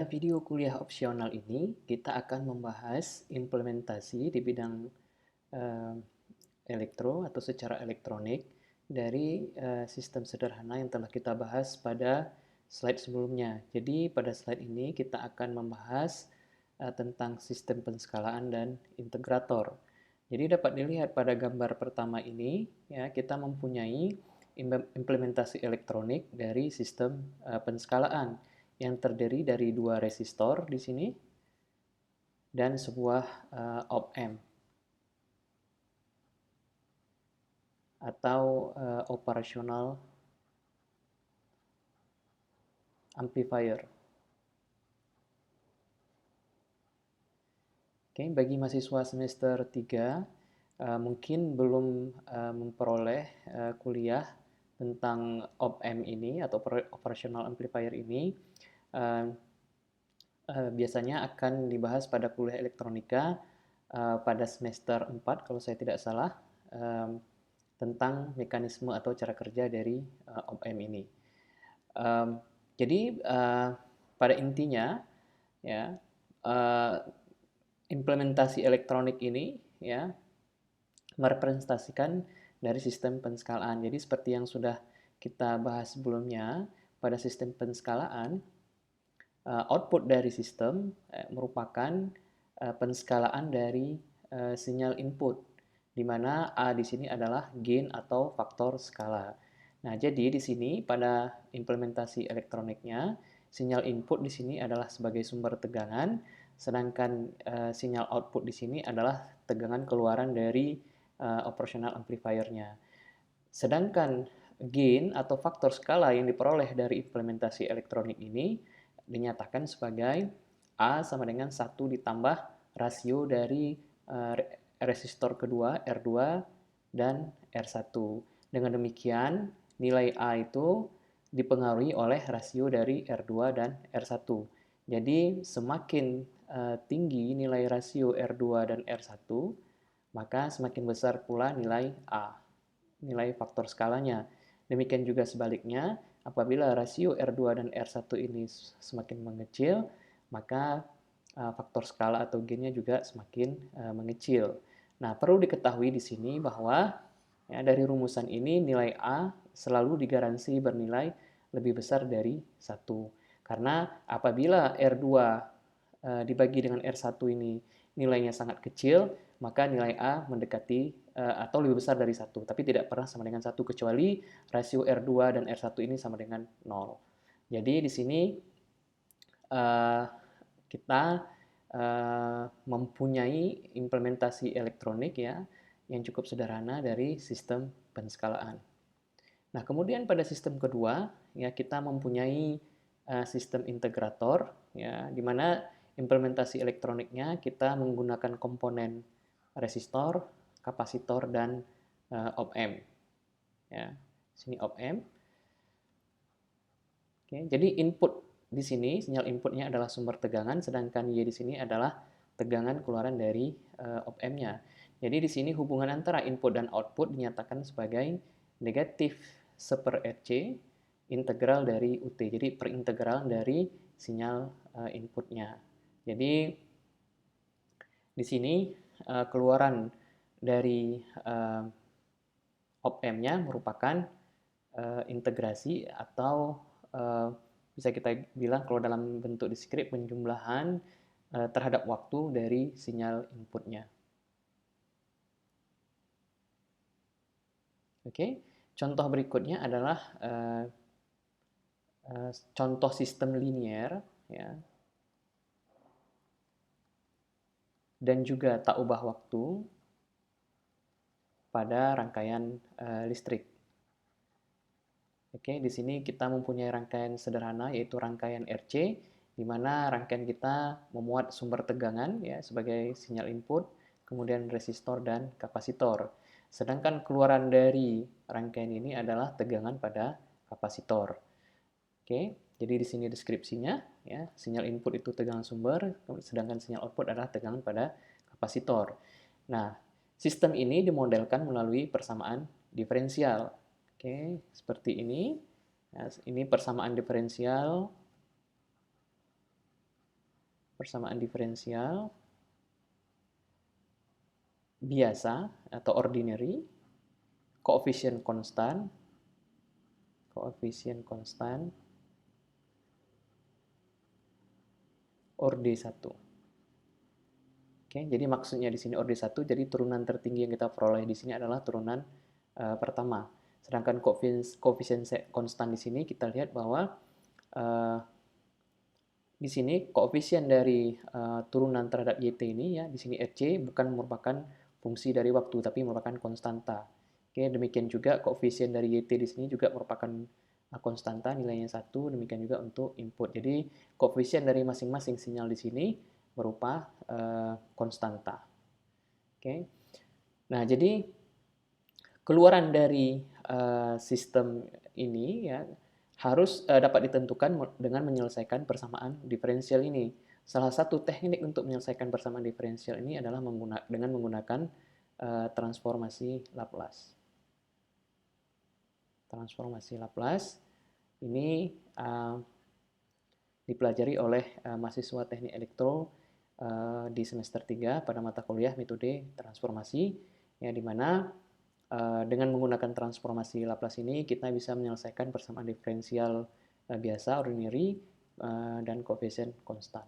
Video kuliah opsional ini, kita akan membahas implementasi di bidang eh, elektro atau secara elektronik dari sistem sederhana yang telah kita bahas pada slide sebelumnya. Jadi pada slide ini kita akan membahas tentang sistem penskalaan dan integrator. Jadi dapat dilihat pada gambar pertama ini, ya, kita mempunyai implementasi elektronik dari sistem penskalaan yang terdiri dari dua resistor di sini dan sebuah op-amp atau operational amplifier. Oke, bagi mahasiswa semester 3 mungkin belum memperoleh kuliah tentang op-amp ini atau operational amplifier ini, biasanya akan dibahas pada kuliah elektronika pada semester 4 kalau saya tidak salah, tentang mekanisme atau cara kerja dari op-amp ini. Jadi pada intinya, ya, implementasi elektronik ini, ya, merepresentasikan dari sistem penskalaan. Jadi seperti yang sudah kita bahas sebelumnya, pada sistem penskalaan output dari sistem merupakan penskalaan dari sinyal input, di mana A di sini adalah gain atau faktor skala. Nah, jadi di sini pada implementasi elektroniknya, sinyal input di sini adalah sebagai sumber tegangan, sedangkan sinyal output di sini adalah tegangan keluaran dari operational amplifier-nya. Sedangkan gain atau faktor skala yang diperoleh dari implementasi elektronik ini dinyatakan sebagai A sama dengan 1 ditambah rasio dari resistor kedua R2 dan R1. Dengan demikian, nilai A itu dipengaruhi oleh rasio dari R2 dan R1. Jadi semakin tinggi nilai rasio R2 dan R1, maka semakin besar pula nilai A, nilai faktor skalanya. Demikian juga sebaliknya, apabila rasio R2 dan R1 ini semakin mengecil, maka faktor skala atau gainnya juga semakin mengecil. Nah, perlu diketahui di sini bahwa ya, dari rumusan ini nilai A selalu digaransi bernilai lebih besar dari 1. Karena apabila R2 dibagi dengan R1 ini nilainya sangat kecil, maka nilai A mendekati atau lebih besar dari 1, tapi tidak pernah sama dengan 1 kecuali rasio R2 dan R1 ini sama dengan 0. Jadi di sini kita mempunyai implementasi elektronik, ya, yang cukup sederhana dari sistem penskalaan. Nah, kemudian pada sistem kedua, ya, kita mempunyai sistem integrator, ya, di mana implementasi elektroniknya kita menggunakan komponen resistor, kapasitor, dan op-amp. Ya, sini op-amp. Oke, jadi input di sini, sinyal inputnya adalah sumber tegangan, sedangkan Y di sini adalah tegangan keluaran dari op-amp-nya. Jadi di sini hubungan antara input dan output dinyatakan sebagai negatif seper RC integral dari UT. Jadi perintegralan dari sinyal inputnya. Jadi di sini keluaran dari op-amp-nya merupakan integrasi atau bisa kita bilang kalau dalam bentuk diskrit penjumlahan terhadap waktu dari sinyal inputnya. Oke, contoh berikutnya adalah contoh sistem linier, ya, dan juga tak ubah waktu pada rangkaian listrik. Oke, di sini kita mempunyai rangkaian sederhana yaitu rangkaian RC, di mana rangkaian kita memuat sumber tegangan, ya, sebagai sinyal input, kemudian resistor dan kapasitor. Sedangkan keluaran dari rangkaian ini adalah tegangan pada kapasitor. Oke, jadi di sini deskripsinya, ya, sinyal input itu tegangan sumber, sedangkan sinyal output adalah tegangan pada kapasitor. Nah, sistem ini dimodelkan melalui persamaan diferensial. Oke, seperti ini. Nah, ini persamaan diferensial persamaan diferensial biasa atau ordinary, koefisien konstan, orde 1. Oke, jadi maksudnya di sini orde 1, jadi turunan tertinggi yang kita peroleh di sini adalah turunan pertama. Sedangkan koefisien konstan di sini kita lihat bahwa di sini koefisien dari turunan terhadap YT ini ya, di sini RC bukan merupakan fungsi dari waktu tapi merupakan konstanta. Oke, demikian juga koefisien dari YT di sini juga merupakan konstanta, nilainya 1, demikian juga untuk input. Jadi koefisien dari masing-masing sinyal di sini berupa konstanta. Oke. Nah, jadi keluaran dari sistem ini ya harus dapat ditentukan dengan menyelesaikan persamaan diferensial ini. Salah satu teknik untuk menyelesaikan persamaan diferensial ini adalah dengan menggunakan transformasi Laplace. Transformasi Laplace ini dipelajari oleh mahasiswa teknik elektro di semester 3 pada mata kuliah metode transformasi, ya, di mana dengan menggunakan transformasi Laplace ini kita bisa menyelesaikan persamaan diferensial biasa, ordinary, dan koefisien konstan.